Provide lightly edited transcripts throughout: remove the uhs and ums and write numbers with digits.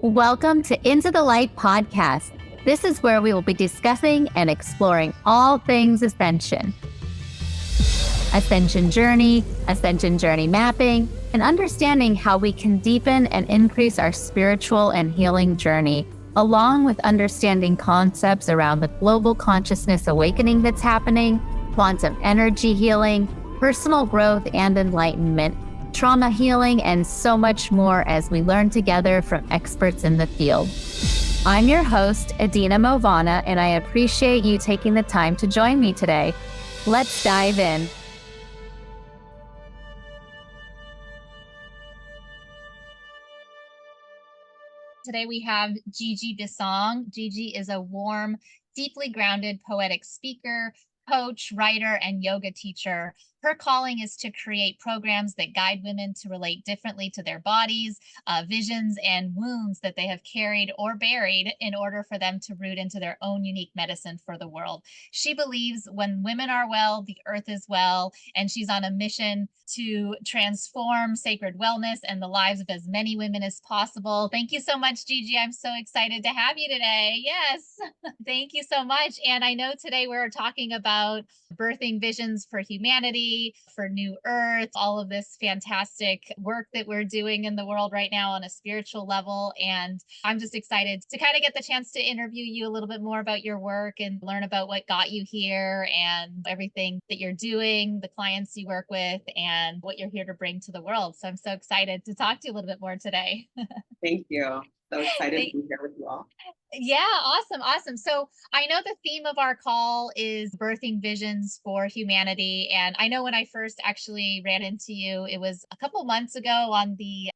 Welcome to Into the Light podcast. This is where we will be discussing and exploring all things Ascension. Ascension journey mapping, and understanding how we can deepen and increase our spiritual and healing journey, along with understanding concepts around the global consciousness awakening that's happening, quantum energy healing, personal growth and enlightenment, trauma healing, and so much more as we learn together from experts in the field. I'm your host, Edina Mauvana, and I appreciate you taking the time to join me today. Let's dive in. Today we have Gigi Bisong. Gigi is a warm, deeply grounded poetic speaker, coach, writer, and yoga teacher. Her calling is to create programs that guide women to relate differently to their bodies, visions, and wounds that they have carried or buried in order for them to root into their own unique medicine for the world. She believes when women are well, the earth is well, and she's on a mission to transform sacred wellness and the lives of as many women as possible. Thank you so much, Gigi. I'm so excited to have you today. Yes, thank you so much. And I know today we're talking about birthing visions for humanity, for New Earth, all of this fantastic work that we're doing in the world right now on a spiritual level. And I'm just excited to kind of get the chance to interview you a little bit more about your work and learn about what got you here and everything that you're doing, the clients you work with, and what you're here to bring to the world. So I'm so excited to talk to you a little bit more today. Thank you. So excited to be here with you all. Yeah, awesome. So I know the theme of our call is birthing visions for humanity. And I know when I first actually ran into you, it was a couple months ago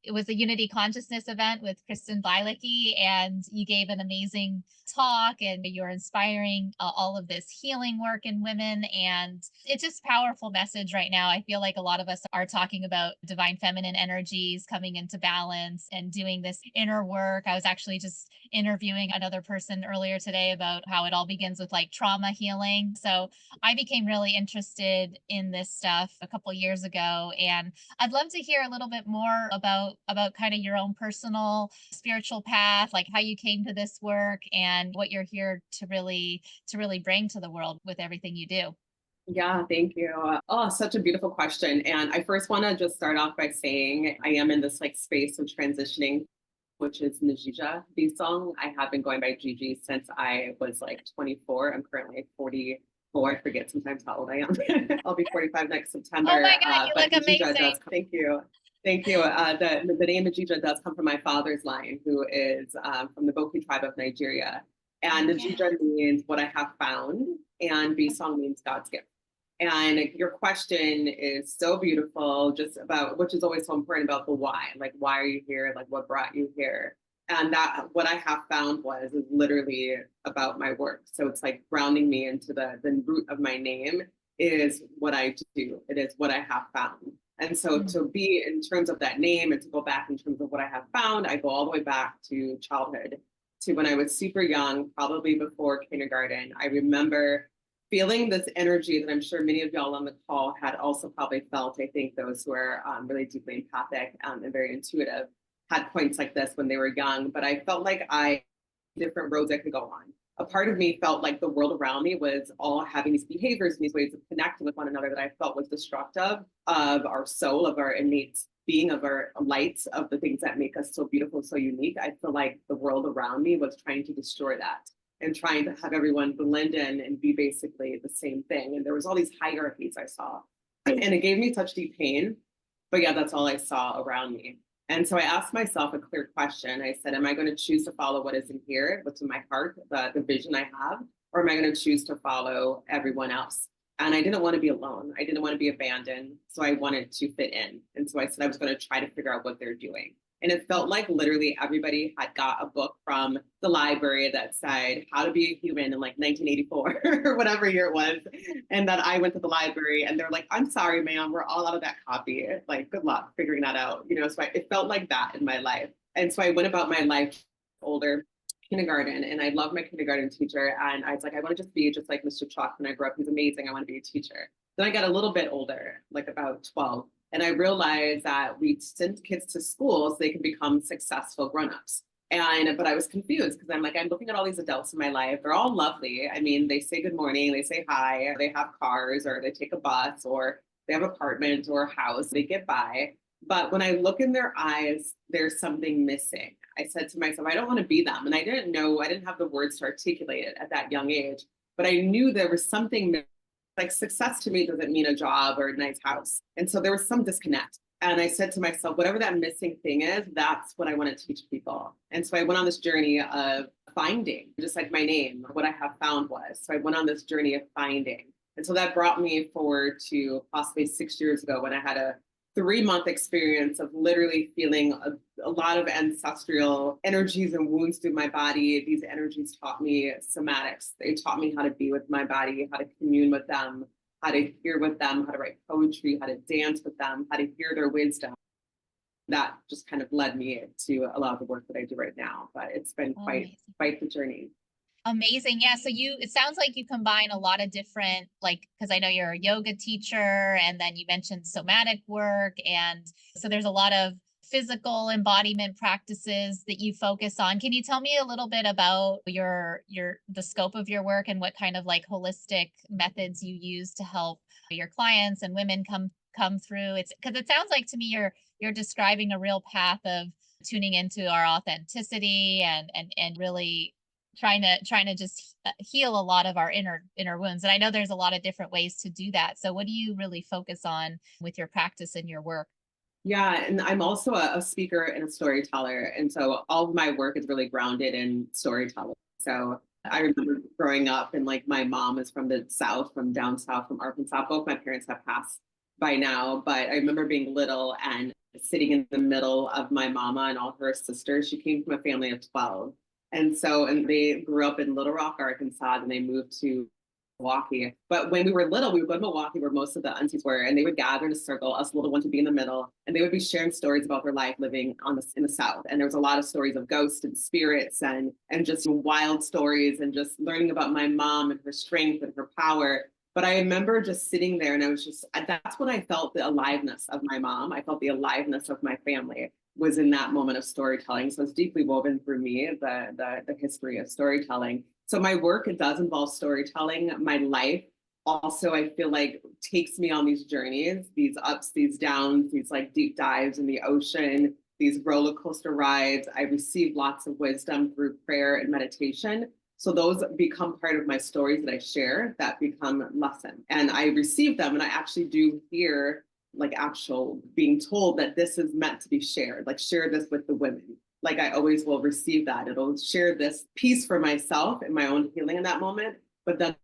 it was a Unity Consciousness event with Kristen Bilecki, and you gave an amazing talk and you're inspiring all of this healing work in women. And it's just a powerful message right now. I feel like a lot of us are talking about divine feminine energies coming into balance and doing this inner work. I was actually just interviewing another person earlier today about how it all begins with like trauma healing. So I became really interested in this stuff a couple years ago, and I'd love to hear a little bit more about kind of your own personal spiritual path, like how you came to this work and what you're here to really bring to the world with everything you do. Yeah, thank you. Such a beautiful question. And I first want to just start off by saying I am in this like space of transitioning, which is Gigi Bisong. I have been going by Gigi since I was like 24. I'm currently 44. I forget sometimes how old I am. I'll be 45 next September. Oh my God, you look amazing. Thank you. Thank you. The name of Gigi does come from my father's line, who is from the Boki tribe of Nigeria. And the Gigi means what I have found, and Bisong means God's gift. And your question is so beautiful, just about, which is always so important, about the why. Like, why are you here? Like, what brought you here? And that, what I have found is literally about my work. So it's like grounding me into the root of my name is what I do. It is what I have found. And so to be in terms of that name and to go back in terms of what I have found, I go all the way back to childhood, to when I was super young, probably before kindergarten. I remember feeling this energy that I'm sure many of y'all on the call had also probably felt. I think those who are really deeply empathic and very intuitive had points like this when they were young, but I felt like different roads I could go on. A part of me felt like the world around me was all having these behaviors and these ways of connecting with one another that I felt was destructive of our soul, of our innate being, of our lights, of the things that make us so beautiful, so unique. I feel like the world around me was trying to destroy that and trying to have everyone blend in and be basically the same thing. And there was all these hierarchies I saw, and it gave me such deep pain. But yeah, that's all I saw around me. And so I asked myself a clear question. I said, am I going to choose to follow what is in here, what's in my heart, the vision I have, or am I going to choose to follow everyone else? And I didn't want to be alone. I didn't want to be abandoned. So I wanted to fit in. And so I said I was going to try to figure out what they're doing. And it felt like literally everybody had got a book from the library that said how to be a human in like 1984 or whatever year it was. And that I went to the library and they're like, I'm sorry, ma'am, we're all out of that copy. Like, good luck figuring that out. So it felt like that in my life. And so I went about my life older, kindergarten, and I loved my kindergarten teacher. And I was like, I want to just be just like Mr. Chalk when I grew up. He's amazing. I want to be a teacher. Then I got a little bit older, like about 12. And I realized that we send kids to school so they can become successful grown-ups. But I was confused because I'm like, I'm looking at all these adults in my life. They're all lovely. I mean, they say good morning, they say hi, they have cars, or they take a bus, or they have apartment or a house, they get by. But when I look in their eyes, there's something missing. I said to myself, I don't want to be them. And I didn't know, I didn't have the words to articulate it at that young age, but I knew there was something like success to me doesn't mean a job or a nice house. And so there was some disconnect. And I said to myself, whatever that missing thing is, that's what I want to teach people. And so I went on this journey of finding, just like my name, what I have found was. So I went on this journey of finding. And so that brought me forward to possibly 6 years ago when I had a 3-month experience of literally feeling a lot of ancestral energies and wounds through my body. These energies taught me somatics. They taught me how to be with my body, how to commune with them, how to hear with them, how to write poetry, how to dance with them, how to hear their wisdom. That just kind of led me to a lot of the work that I do right now. But it's been Oh, quite the journey. amazing. Yeah. So it sounds like you combine a lot of different, like, because I know you're a yoga teacher and then you mentioned somatic work. And so there's a lot of physical embodiment practices that you focus on. Can you tell me a little bit about the scope of your work and what kind of like holistic methods you use to help your clients and women come through? It's because it sounds like to me you're describing a real path of tuning into our authenticity and really trying to just heal a lot of our inner wounds. And I know there's a lot of different ways to do that. So what do you really focus on with your practice and your work? Yeah, and I'm also a speaker and a storyteller. And so all of my work is really grounded in storytelling. So I remember growing up and like my mom is from the South, from down South, from Arkansas. Both my parents have passed by now, but I remember being little and sitting in the middle of my mama and all her sisters. She came from a family of 12. And they grew up in Little Rock, Arkansas, and they moved to Milwaukee. But when we were little, we would go to Milwaukee where most of the aunties were, and they would gather in a circle, us little ones would be in the middle, and they would be sharing stories about their life living in the South. And there was a lot of stories of ghosts and spirits and just wild stories and just learning about my mom and her strength and her power. But I remember just sitting there and I was just, that's when I felt the aliveness of my mom. I felt the aliveness of my family was in that moment of storytelling. So it's deeply woven through me, the history of storytelling. So my work, it does involve storytelling. My life also, I feel like takes me on these journeys, these ups, these downs, these like deep dives in the ocean, these roller coaster rides. I receive lots of wisdom through prayer and meditation. So those become part of my stories that I share that become lessons. And I receive them and I actually do hear like actual being told that this is meant to be shared, like share this with the women. Like I always will receive that. It'll share this piece for myself and my own healing in that moment. But then at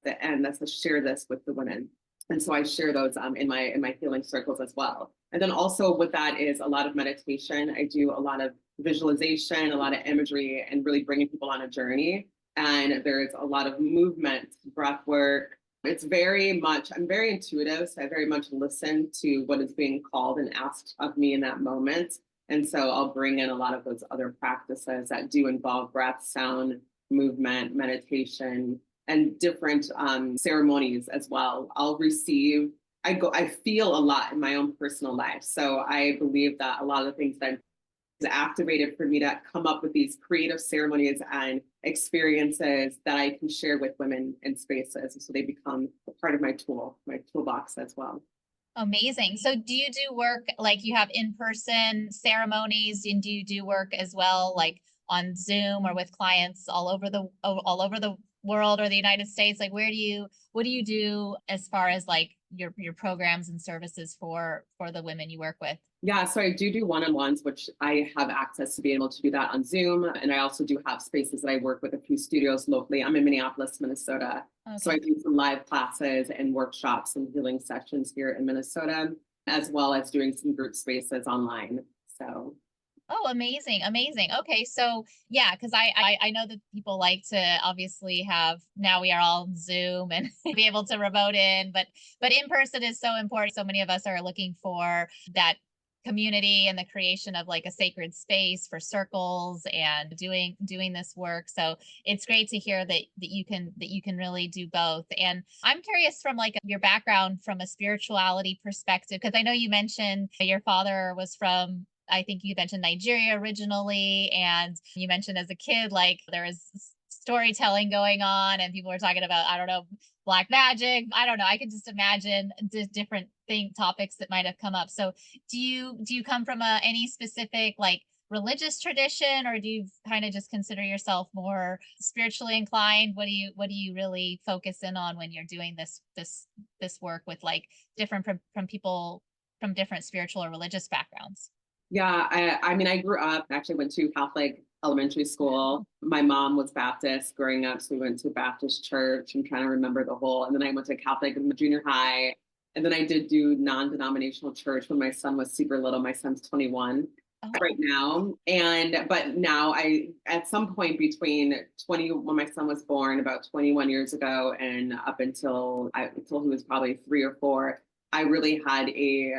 the end, that's to share this with the women. And so I share those in my healing circles as well. And then also with that is a lot of meditation. I do a lot of visualization, a lot of imagery, and really bringing people on a journey. And there's a lot of movement, breath work. It's very much, I'm very intuitive, so I very much listen to what is being called and asked of me in that moment. And so I'll bring in a lot of those other practices that do involve breath, sound, movement, meditation, and different ceremonies as well. I feel a lot in my own personal life. So I believe that a lot of the things that is activated for me to come up with these creative ceremonies and experiences that I can share with women in spaces. So they become a part of my toolbox as well. Amazing. So do you do work like you have in-person ceremonies and do you do work as well like on Zoom or with clients all over the world or the United States? Like what do you do as far as like your programs and services for the women you work with? Yeah, so I do one-on-ones, which I have access to be able to do that on Zoom. And I also do have spaces that I work with a few studios locally. I'm in Minneapolis, Minnesota. So I Okay. do some live classes and workshops and healing sessions here in Minnesota, as well as doing some group spaces online. So Oh, amazing, amazing. Okay, so yeah, because I know that people like to obviously have now we are all on Zoom and be able to remote in, but in person is so important. So many of us are looking for that community and the creation of like a sacred space for circles and doing this work. So it's great to hear that you can really do both. And I'm curious from like your background from a spirituality perspective, because I know you mentioned your father was from I think you mentioned Nigeria originally, and you mentioned as a kid, like there was storytelling going on, and people were talking about, I don't know, black magic. I don't know. I can just imagine different topics that might have come up. So, do you come from any specific like religious tradition, or do you kind of just consider yourself more spiritually inclined? What do you really focus in on when you're doing this work with like different from people from different spiritual or religious backgrounds? Yeah, I mean, I grew up, actually went to Catholic elementary school. My mom was Baptist growing up, so we went to Baptist church. I'm trying to remember the whole, and then I went to Catholic in the junior high. And then I did do non-denominational church when my son was super little. My son's 21 right Oh, now. And but now I at some point between 20 when my son was born about 21 years ago and up until he was probably 3 or 4, I really had a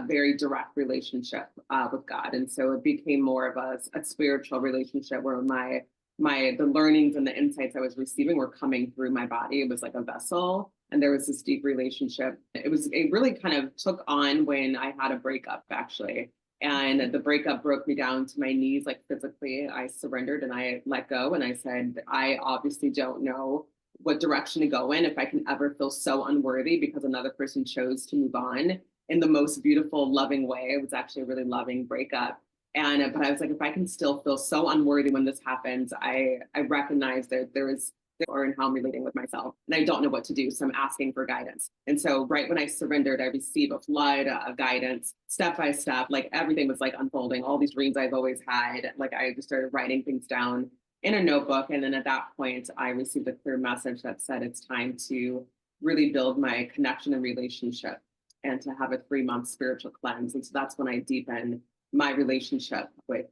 very direct relationship with God, and so it became more of a spiritual relationship where the learnings and the insights I was receiving were coming through my body. It was like a vessel, and there was this deep relationship. It really kind of took on when I had a breakup, actually. And the breakup broke me down to my knees, like physically. I surrendered and I let go. And I said, I obviously don't know what direction to go in if I can ever feel so unworthy because another person chose to move on in the most beautiful, loving way. It was actually a really loving breakup. And but I was like, if I can still feel so unworthy when this happens, I recognize that there is or in how I'm relating with myself. And I don't know what to do. So I'm asking for guidance. And so right when I surrendered, I received a flood of guidance, step by step, like everything was like unfolding, all these dreams I've always had. Like I just started writing things down in a notebook. And then at that point, I received a clear message that said it's time to really build my connection and relationship and to have a 3-month spiritual cleanse. And so that's when I deepened my relationship with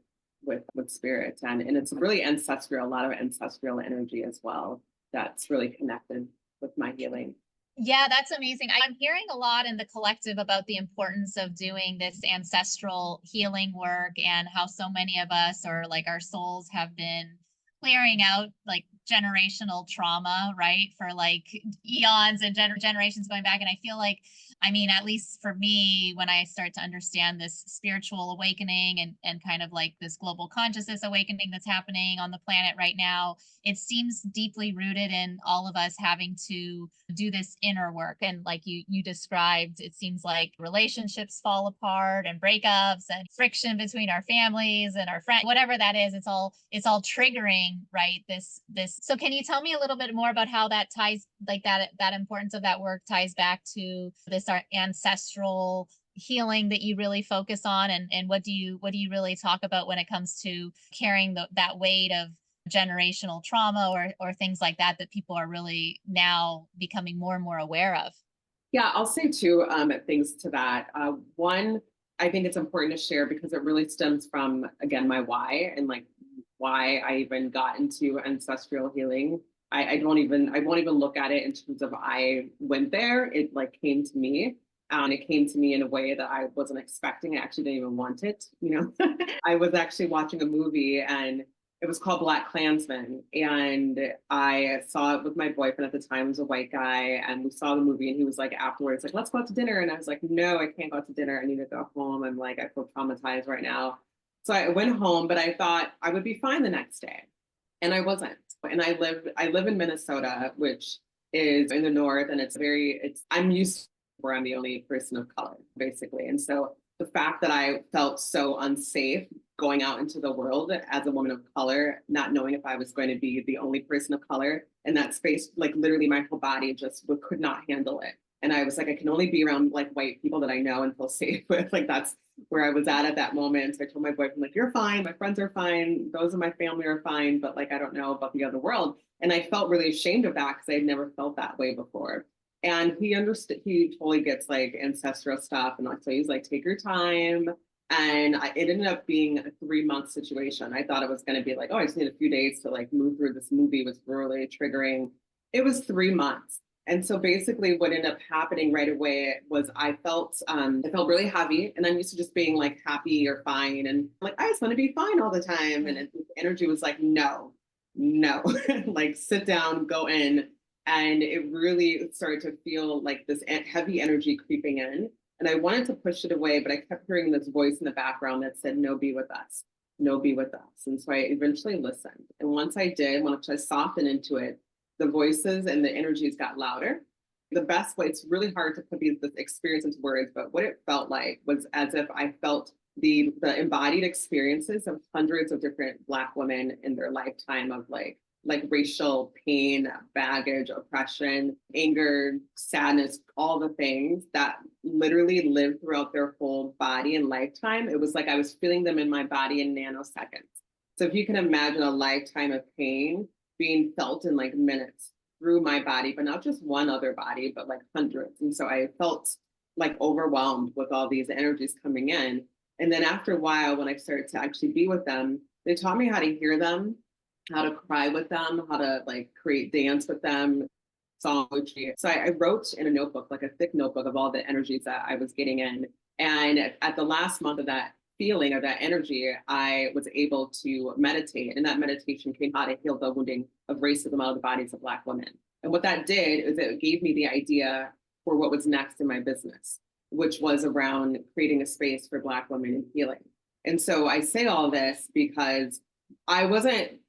spirit, and it's really ancestral, a lot of ancestral energy as well that's really connected with my healing. yeah, that's amazing. I'm hearing a lot in the collective about the importance of doing this ancestral healing work and how so many of us, or like our souls, have been clearing out like generational trauma, right? For like eons and generations going back. And I feel like, I mean, at least for me, when I start to understand this spiritual awakening and kind of like this global consciousness awakening that's happening on the planet right now, it seems deeply rooted in all of us having to do this inner work. And like you described, it seems like relationships fall apart and breakups and friction between our families and our friends, whatever that is, it's all triggering, right? This so can you tell me a little bit more about how that ties, like that importance of that work ties back to this our ancestral healing that you really focus on, and what do you really talk about when it comes to carrying that weight of generational trauma or things like that people are really now becoming more and more aware of? Yeah, I'll say two things to that. One, I think it's important to share because it really stems from, again, my why and like why I even got into ancestral healing. I won't even look at it in terms of I went there. It like came to me. And it came to me in a way that I wasn't expecting. I actually didn't even want it, you know. I was actually watching a movie and it was called Black Klansman. And I saw it with my boyfriend at the time, who was a white guy. And we saw the movie and he was like, afterwards, like, let's go out to dinner. And I was like, no, I can't go out to dinner. I need to go home. I'm like, I feel traumatized right now. So I went home, but I thought I would be fine the next day. And I wasn't. And I live in Minnesota, which is in the north, and I'm used to where I'm the only person of color, basically. And so the fact that I felt so unsafe going out into the world as a woman of color, not knowing if I was going to be the only person of color in that space, like literally my whole body just could not handle it. And I was like, I can only be around like white people that I know and feel safe with. Like that's where I was at that moment. So I told my boyfriend, like, you're fine. My friends are fine. Those in my family are fine. But like, I don't know about the other world. And I felt really ashamed of that because I had never felt that way before. And he understood, he totally gets like ancestral stuff. And so he's like, take your time. And it ended up being a 3-month situation. I thought it was going to be like, oh, I just need a few days to like move through this movie. It was really triggering. It was 3 months. And so basically what ended up happening right away was I felt really heavy, and I'm used to just being like happy or fine. And like, I just want to be fine all the time. And the energy was like, no, like sit down, go in. And it really started to feel like this heavy energy creeping in. And I wanted to push it away, but I kept hearing this voice in the background that said, no, be with us. No, be with us. And so I eventually listened. And once I did, once I softened into it, the voices and the energies got louder. The best way, it's really hard to put this experience into words, but what it felt like was as if I felt the embodied experiences of hundreds of different Black women in their lifetime of like racial pain, baggage, oppression, anger, sadness, all the things that literally lived throughout their whole body and lifetime. It was like I was feeling them in my body in nanoseconds. So if you can imagine a lifetime of pain being felt in like minutes through my body, but not just one other body, but like hundreds. And so I felt like overwhelmed with all these energies coming in. And then after a while, when I started to actually be with them, they taught me how to hear them, how to cry with them, how to like create dance with them, song poetry. So I wrote in a notebook, like a thick notebook of all the energies that I was getting in. And at the last month of that feeling of that energy, I was able to meditate. And that meditation came how to heal the wounding of racism out of the bodies of Black women. And what that did is it gave me the idea for what was next in my business, which was around creating a space for Black women in healing. And so I say all this because I wasn't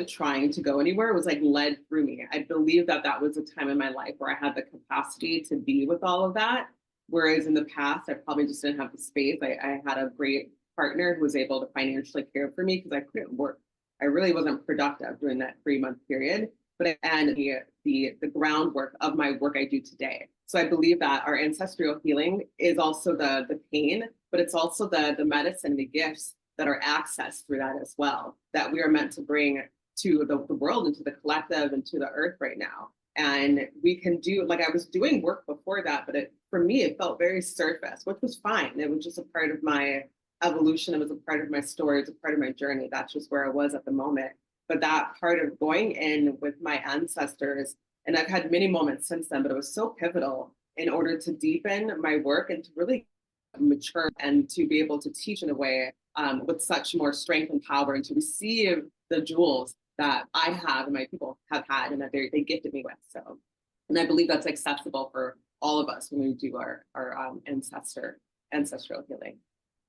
trying to go anywhere. It was like led through me. I believe that that was a time in my life where I had the capacity to be with all of that. Whereas in the past, I probably just didn't have the space. I had a great partner who was able to financially care for me because I couldn't work. I really wasn't productive during that 3-month period. And the groundwork of my work I do today. So I believe that our ancestral healing is also the pain, but it's also the medicine, the gifts that are accessed through that as well, that we are meant to bring to the world and to the collective and to the earth right now. And we can do, like I was doing work before that, but for me, it felt very surface, which was fine. It was just a part of my evolution. It was a part of my story. It's a part of my journey. That's just where I was at the moment. But that part of going in with my ancestors, and I've had many moments since then, but it was so pivotal in order to deepen my work and to really mature and to be able to teach in a way with such more strength and power and to receive the jewels that I have and my people have had and that they gifted me with. So, and I believe that's accessible for all of us when we do our ancestral healing.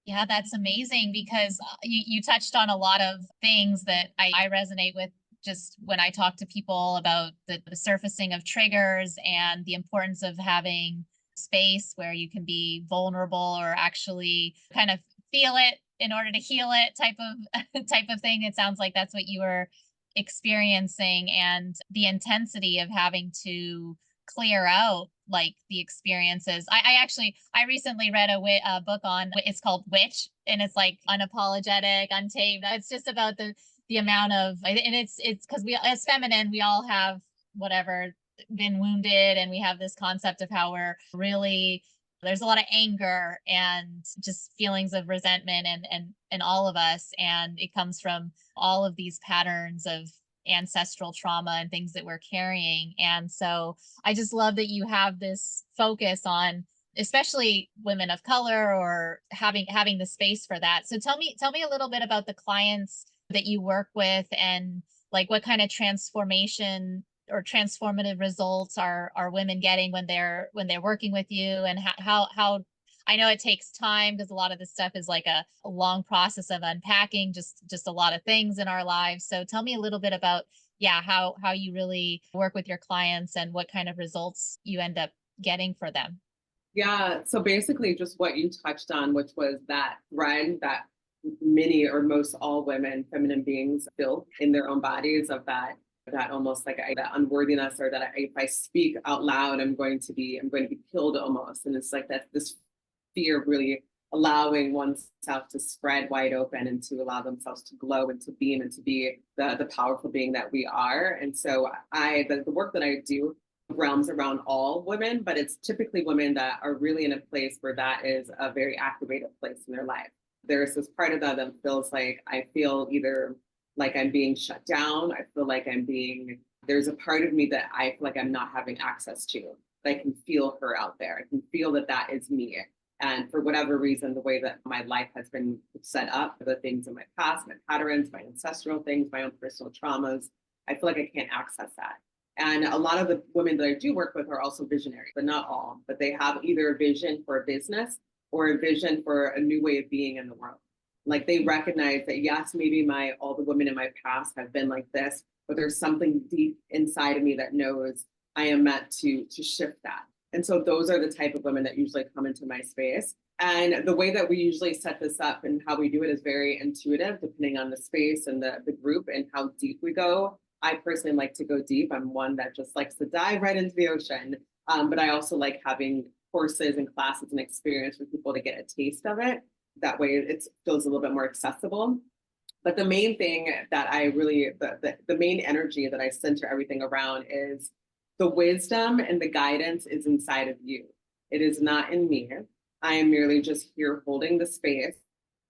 Yeah, that's amazing because you touched on a lot of things that I resonate with just when I talk to people about the surfacing of triggers and the importance of having space where you can be vulnerable or actually kind of feel it in order to heal it type of thing. It sounds like that's what you were experiencing, and the intensity of having to clear out like the experiences. I recently read a book on, it's called Witch, and it's like unapologetic, untamed. It's just about the amount of, and it's because we as feminine, we all have whatever been wounded, and we have this concept of how we're really, there's a lot of anger and just feelings of resentment and all of us, and it comes from all of these patterns of ancestral trauma and things that we're carrying. And so I just love that you have this focus on especially women of color, or having the space for that. So tell me a little bit about the clients that you work with, and like what kind of transformation or transformative results are women getting when they're working with you, and how I know it takes time because a lot of this stuff is like a long process of unpacking just a lot of things in our lives. So tell me a little bit about, yeah, how you really work with your clients and what kind of results you end up getting for them. Yeah, so basically just what you touched on, which was that thread that many or most all women, feminine beings feel in their own bodies of that almost like that unworthiness, or that if I speak out loud, I'm going to be killed almost. And it's like that, this fear of really allowing oneself to spread wide open and to allow themselves to glow and to beam and to be the powerful being that we are. And so the work that I do realms around all women, but it's typically women that are really in a place where that is a very activated place in their life. There's this part of that feels like I feel either like I'm being shut down. I feel like there's a part of me that I feel like I'm not having access to. I can feel her out there. I can feel that is me. And for whatever reason, the way that my life has been set up, the things in my past, my patterns, my ancestral things, my own personal traumas, I feel like I can't access that. And a lot of the women that I do work with are also visionaries, but not all, but they have either a vision for a business or a vision for a new way of being in the world. Like they recognize that, yes, maybe all the women in my past have been like this, but there's something deep inside of me that knows I am meant to shift that. And so those are the type of women that usually come into my space. And the way that we usually set this up and how we do it is very intuitive, depending on the space and the group and how deep we go. I personally like to go deep. I'm one that just likes to dive right into the ocean. But I also like having courses and classes and experience for people to get a taste of it. That way it feels a little bit more accessible. But the main thing that I really, the main energy that I center everything around is the wisdom and the guidance is inside of you. It is not in me. I am merely just here holding the space.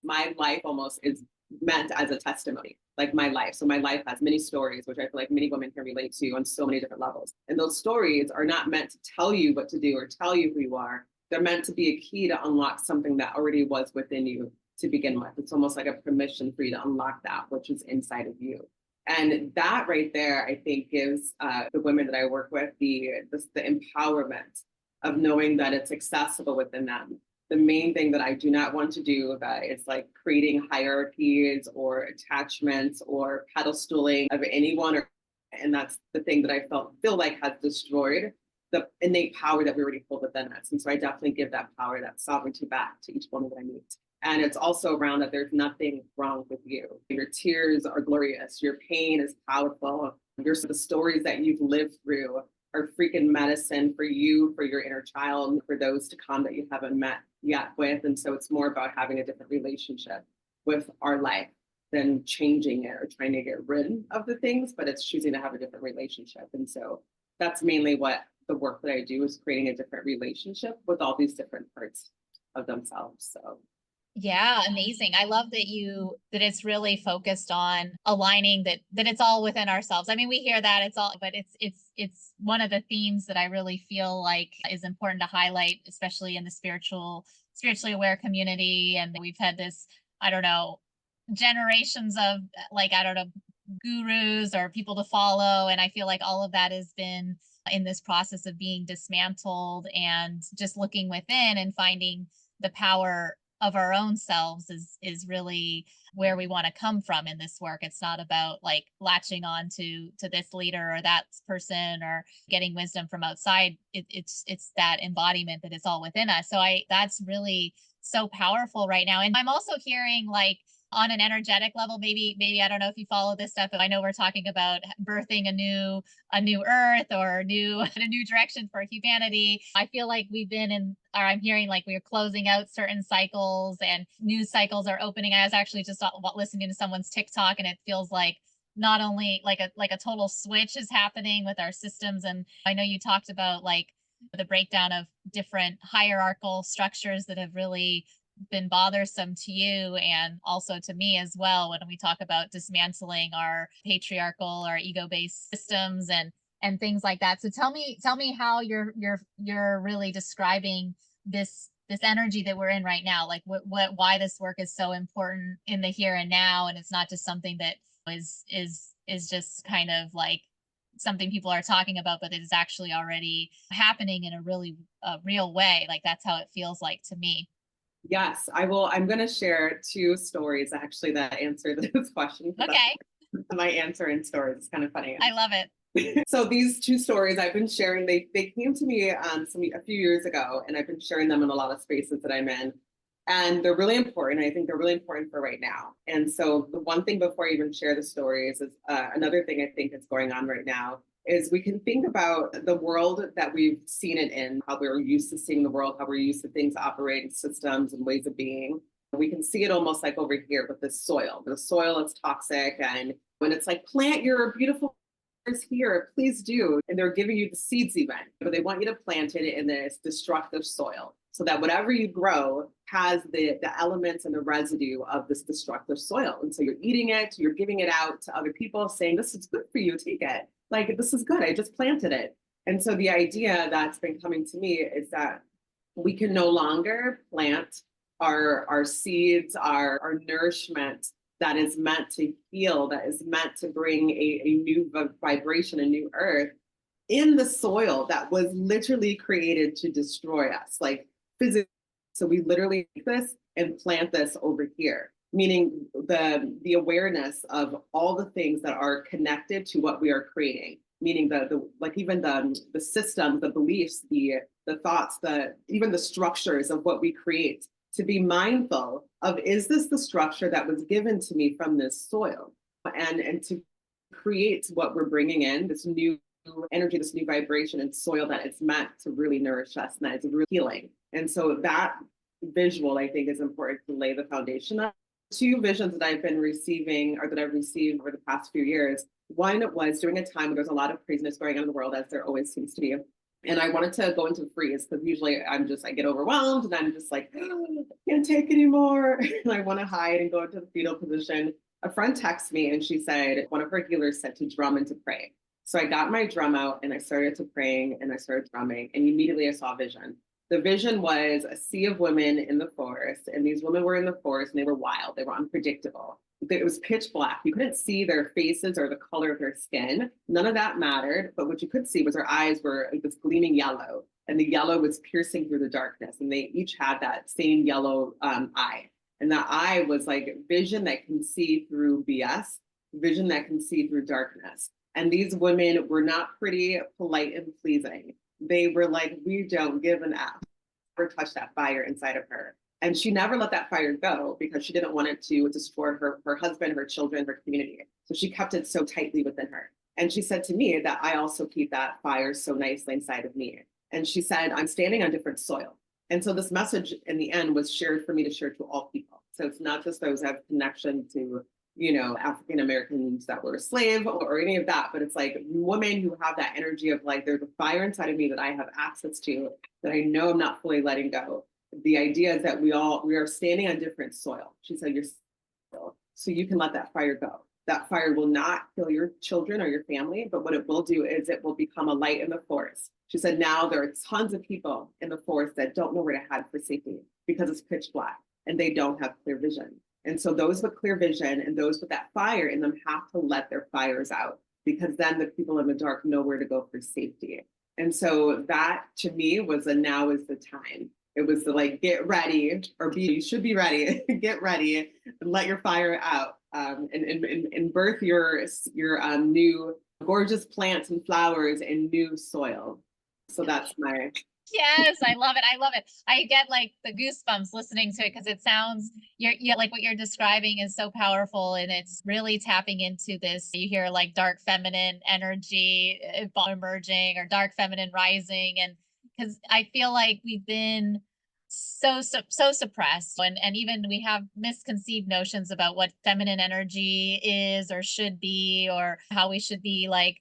My life almost is meant as a testimony, like my life. So my life has many stories, which I feel like many women can relate to on so many different levels. And those stories are not meant to tell you what to do or tell you who you are. They're meant to be a key to unlock something that already was within you to begin with. It's almost like a permission for you to unlock that, which is inside of you. And that right there, I think, gives the women that I work with the empowerment of knowing that it's accessible within them. The main thing that I do not want to do that is like creating hierarchies or attachments or pedestaling of anyone. And that's the thing that I feel like has destroyed the innate power that we already hold within us. And so I definitely give that power, that sovereignty back to each woman that I meet. And it's also around that there's nothing wrong with you. Your tears are glorious. Your pain is powerful. The stories that you've lived through are freaking medicine for you, for your inner child, and for those to come that you haven't met yet with. And so it's more about having a different relationship with our life than changing it or trying to get rid of the things, but it's choosing to have a different relationship. And so that's mainly what the work that I do is creating a different relationship with all these different parts of themselves. So yeah, amazing. I love that it's really focused on aligning that it's all within ourselves. I mean, we hear that it's all, but it's one of the themes that I really feel like is important to highlight, especially in the spiritually aware community. And we've had this, I don't know, generations of like, I don't know, gurus or people to follow. And I feel like all of that has been in this process of being dismantled and just looking within and finding the power of our own selves is really where we want to come from in this work. It's not about like latching on to this leader or that person or getting wisdom from outside. It's that embodiment that is all within us. So that's really so powerful right now. And I'm also hearing like on an energetic level, maybe I don't know if you follow this stuff, but I know we're talking about birthing a new earth or a new direction for humanity. I feel like I'm hearing like we're closing out certain cycles and new cycles are opening. I was actually just listening to someone's TikTok and it feels like not only like a total switch is happening with our systems. And I know you talked about like the breakdown of different hierarchical structures that have really been bothersome to you and also to me as well when we talk about dismantling our patriarchal or ego-based systems and things like that. So tell me how you're really describing this energy that we're in right now, like why this work is so important in the here and now, and it's not just something that is just kind of like something people are talking about, but it is actually already happening in a really real way. Like that's how it feels like to me. yes, I will. I'm going to share two stories actually that answer this question. Okay. My answer in stories. It's kind of funny. I love it. So these two stories I've been sharing, they came to me a few years ago, and I've been sharing them in a lot of spaces that I'm in. And they're really important. I think they're really important for right now. And so the one thing before I even share the stories is another thing I think that's going on right now is we can think about the world that we've seen it in, how we're used to seeing the world, how we're used to things operating systems and ways of being. We can see it almost like over here with the soil. The soil is toxic. And when it's like, plant your beautiful here, please do. And they're giving you the seeds even, but they want you to plant it in this destructive soil so that whatever you grow has the elements and the residue of this destructive soil. And so you're eating it, you're giving it out to other people saying, this is good for you, take it. Like, this is good, I just planted it. And so the idea that's been coming to me is that we can no longer plant our seeds, our nourishment that is meant to heal, that is meant to bring a new vibration, a new earth in the soil that was literally created to destroy us, like physically. So we literally take this and plant this over here, meaning the awareness of all the things that are connected to what we are creating, meaning the like even the systems, the beliefs, the thoughts, even the structures of what we create, to be mindful of, is this the structure that was given to me from this soil? And to create what we're bringing in, this new energy, this new vibration and soil that it's meant to really nourish us and that it's really healing. And so that visual, I think, is important to lay the foundation of. Two visions that I've been receiving, or that I've received over the past few years. One was during a time where there's a lot of craziness going on in the world, as there always seems to be. And I wanted to go into freeze because usually I get overwhelmed and I'm just like, oh, I can't take anymore. And I want to hide and go into the fetal position. A friend texted me and she said, one of her healers said to drum and to pray. So I got my drum out and I started to praying and I started drumming, and immediately I saw a vision. The vision was a sea of women in the forest, and these women were in the forest and they were wild, they were unpredictable. It was pitch black. You couldn't see their faces or the color of their skin. None of that mattered, but what you could see was their eyes were like this gleaming yellow, and the yellow was piercing through the darkness, and they each had that same yellow eye. And that eye was like vision that can see through BS, vision that can see through darkness. And these women were not pretty, polite, and pleasing. They were like, we don't give an F. Or touch that fire inside of her. And she never let that fire go because she didn't want it to destroy her husband, her children, her community. So she kept it so tightly within her. And she said to me that I also keep that fire so nicely inside of me. And she said, I'm standing on different soil. And so this message in the end was shared for me to share to all people. So it's not just those that have connection to, African Americans that were a slave or any of that, but it's like women who have that energy of like, there's a fire inside of me that I have access to, that I know I'm not fully letting go. The idea is that we are standing on different soil. She said, you're soil, so you can let that fire go. That fire will not kill your children or your family, but what it will do is it will become a light in the forest. She said, now there are tons of people in the forest that don't know where to hide for safety because it's pitch black and they don't have clear vision. And so those with clear vision and those with that fire in them have to let their fires out, because then the people in the dark know where to go for safety. And so that to me was now is the time. It was the like, get ready, or you should be ready, get ready and let your fire out, and birth your new gorgeous plants and flowers in new soil. So that's my. Yes, I love it. I love it. I get like the goosebumps listening to it because it sounds you're like what you're describing is so powerful, and it's really tapping into this. You hear like dark feminine energy emerging, or dark feminine rising, and because I feel like we've been so suppressed, and even we have misconceived notions about what feminine energy is or should be, or how we should be like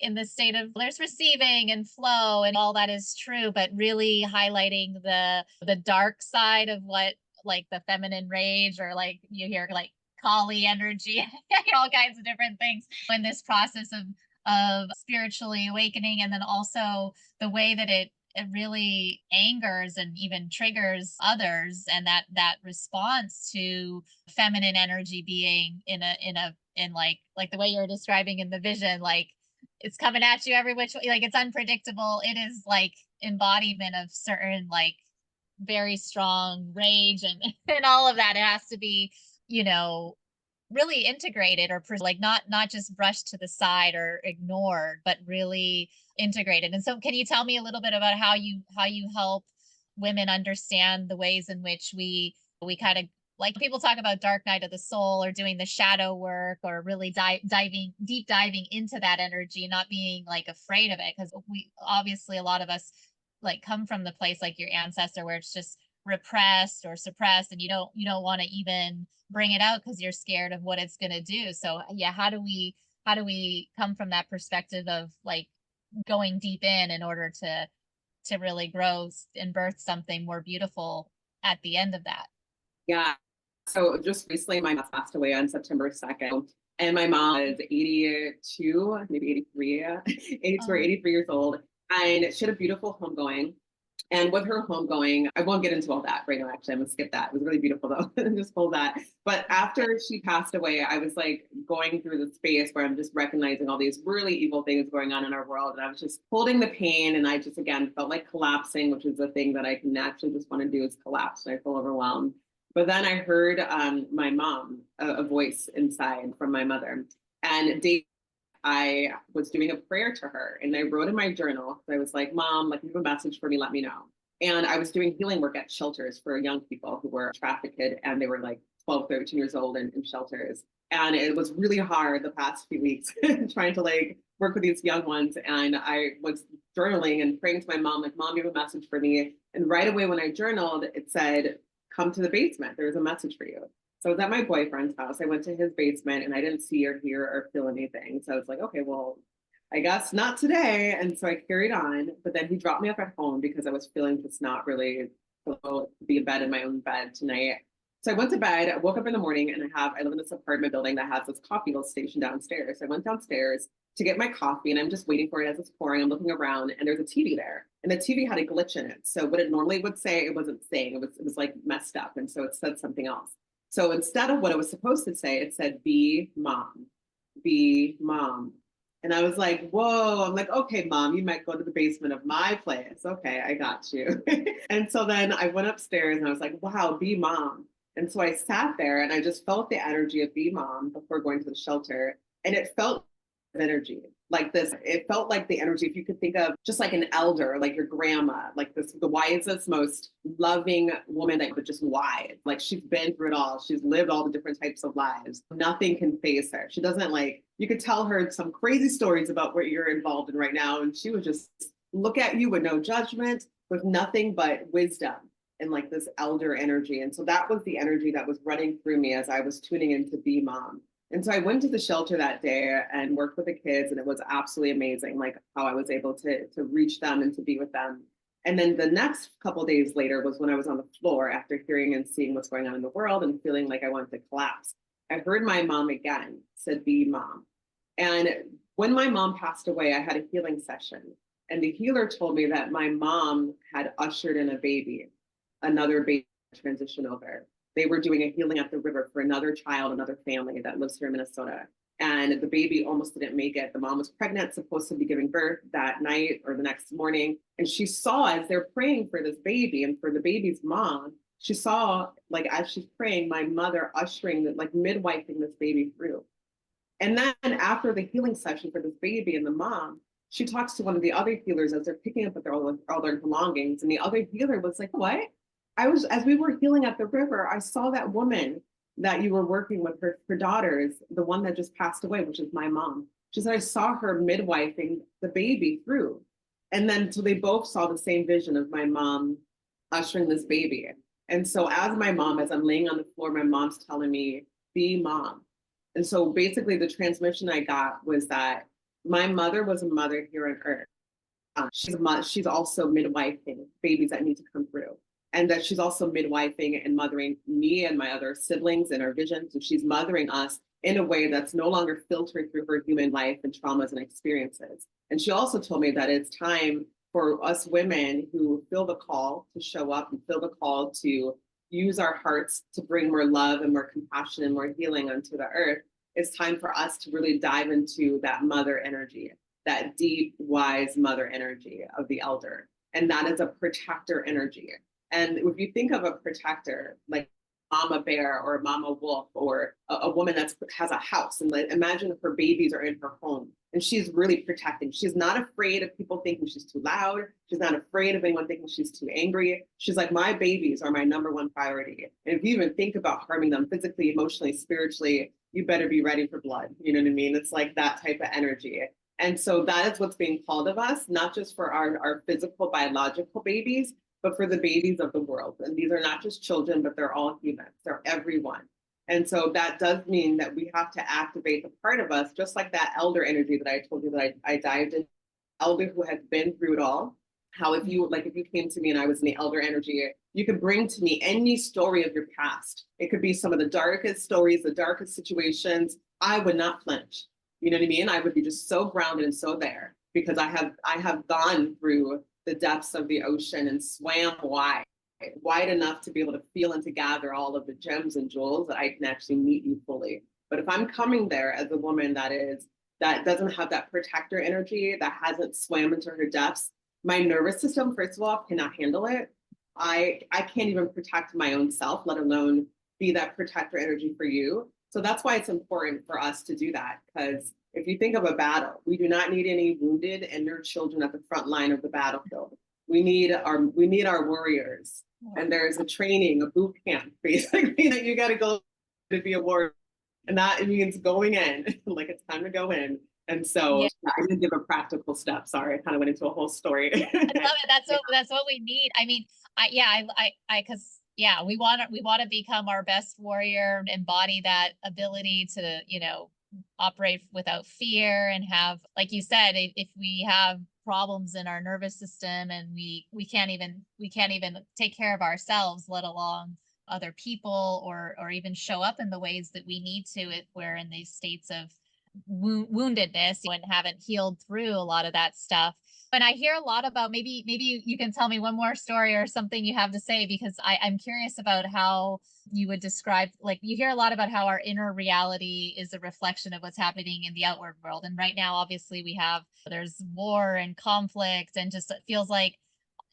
in the state of there's receiving and flow, and all that is true, but really highlighting the dark side of what, like the feminine rage, or like you hear like Kali energy, all kinds of different things in this process of spiritually awakening. And then also the way that it really angers and even triggers others, and that response to feminine energy being in like the way you're describing in the vision, like it's coming at you every which way, like it's unpredictable. It is like embodiment of certain like very strong rage and all of that. It has to be, really integrated, or like not just brushed to the side or ignored, but really integrated. And so can you tell me a little bit about how you help women understand the ways in which we kind of, like people talk about dark night of the soul, or doing the shadow work, or really deep diving into that energy, not being like afraid of it, because we obviously, a lot of us like come from the place like your ancestor where it's just repressed or suppressed, and you don't want to even bring it out because you're scared of what it's going to do. So yeah, how do we come from that perspective of like going deep in order to really grow and birth something more beautiful at the end of that? Yeah. So just recently, my mom passed away on September 2nd, and my mom is 82, maybe 83, 82 or Oh, 83 years old, and she had a beautiful home going. And with her homegoing, I won't get into all that right now, actually. I'm gonna skip that. It was really beautiful though. Just pull that. But after she passed away, I was like going through the space where I'm just recognizing all these really evil things going on in our world. And I was just holding the pain. And I just, again, felt like collapsing, which is the thing that I can naturally just want to do is collapse. And I feel overwhelmed. But then I heard my mom, a voice inside from my mother. And I was doing a prayer to her and I wrote in my journal. I was like, Mom, like, you have a message for me, let me know. And I was doing healing work at shelters for young people who were trafficked and they were like 12, 13 years old in shelters. And it was really hard the past few weeks trying to like work with these young ones. And I was journaling and praying to my mom, like, Mom, you have a message for me. And right away when I journaled, it said, come to the basement. There's a message for you. So I was at my boyfriend's house. I went to his basement and I didn't see or hear or feel anything. So I was like, okay, well, I guess not today. And so I carried on, but then he dropped me off at home because I was feeling just not really to be in bed in my own bed tonight. So I went to bed, I woke up in the morning and I live in this apartment building that has this coffee station downstairs. So I went downstairs to get my coffee and I'm just waiting for it as it's pouring. I'm looking around and there's a TV there and the TV had a glitch in it. So what it normally would say, it wasn't saying, it was like messed up. And so it said something else. So instead of what it was supposed to say, it said, be mom, be mom. And I was like, whoa, I'm like, okay, Mom, you might go to the basement of my place. Okay, I got you. And so then I went upstairs and I was like, wow, be mom. And so I sat there and I just felt the energy of be mom before going to the shelter. And it felt energy like this. It felt like the energy, if you could think of just like an elder, like your grandma, like this, the wisest, most loving woman that was just wise. Like she's been through it all. She's lived all the different types of lives. Nothing can phase her. She doesn't like, you could tell her some crazy stories about what you're involved in right now. And she would just look at you with no judgment, with nothing but wisdom and like this elder energy. And so that was the energy that was running through me as I was tuning into Be Mom. And so I went to the shelter that day and worked with the kids, and it was absolutely amazing, like how I was able to reach them and to be with them. And then the next couple of days later was when I was on the floor after hearing and seeing what's going on in the world and feeling like I wanted to collapse. I heard my mom again, said, be mom. And when my mom passed away, I had a healing session. And the healer told me that my mom had ushered in a baby, another baby transition over. They were doing a healing at the river for another child, another family that lives here in Minnesota. And the baby almost didn't make it. The mom was pregnant, supposed to be giving birth that night or the next morning. And she saw, as they're praying for this baby and for the baby's mom, she saw, like, as she's praying, my mother ushering, like, midwifing this baby through. And then after the healing session for this baby and the mom, she talks to one of the other healers as they're picking up all their belongings. And the other healer was like, what? As we were healing at the river, I saw that woman that you were working with, her daughters, the one that just passed away, which is my mom. She said, I saw her midwifing the baby through. And then so they both saw the same vision of my mom ushering this baby. And so as I'm laying on the floor, my mom's telling me, be mom. And so basically the transmission I got was that my mother was a mother here on earth. She's also midwifing babies that need to come through. And that she's also midwifing and mothering me and my other siblings and our visions. And she's mothering us in a way that's no longer filtered through her human life and traumas and experiences. And she also told me that it's time for us women who feel the call to show up and feel the call to use our hearts to bring more love and more compassion and more healing onto the earth. It's time for us to really dive into that mother energy, that deep, wise mother energy of the elder. And that is a protector energy. And if you think of a protector, like mama bear or mama wolf or a woman that has a house, and like, imagine if her babies are in her home and she's really protecting. She's not afraid of people thinking she's too loud. She's not afraid of anyone thinking she's too angry. She's like, my babies are my number one priority. And if you even think about harming them physically, emotionally, spiritually, you better be ready for blood. You know what I mean? It's like that type of energy. And so that is what's being called of us, not just for our physical, biological babies, but for the babies of the world. And these are not just children, but they're all humans. They're everyone. And so that does mean that we have to activate the part of us, just like that elder energy that I told you that I dived in, elder who has been through it all. How if you came to me and I was in the elder energy, you could bring to me any story of your past. It could be some of the darkest stories, the darkest situations. I would not flinch. You know what I mean? I would be just so grounded and so there because I have gone through the depths of the ocean and swam wide enough to be able to feel and to gather all of the gems and jewels that I can actually meet you fully. But if I'm coming there as a woman that doesn't have that protector energy, that hasn't swam into her depths, my nervous system, first of all, cannot handle it. I can't even protect my own self, let alone be that protector energy for you. So that's why it's important for us to do that. Because if you think of a battle, we do not need any wounded inner children at the front line of the battlefield. We need our warriors. And there's a training, a boot camp, basically, that you got to go to be a warrior. And that means going in, like it's time to go in. And so Yeah. I didn't give a practical step. Sorry, I kind of went into a whole story. I love it. That's what we need. I mean, because yeah, we want to become our best warrior, embody that ability to, operate without fear and have, like you said, if we have problems in our nervous system and we can't even take care of ourselves, let alone other people, or even show up in the ways that we need to, if we're in these states of woundedness and haven't healed through a lot of that stuff. And I hear a lot about, maybe you can tell me one more story or something you have to say, because I'm curious about how you would describe, like, you hear a lot about how our inner reality is a reflection of what's happening in the outward world. And right now, obviously, there's war and conflict, and just it feels like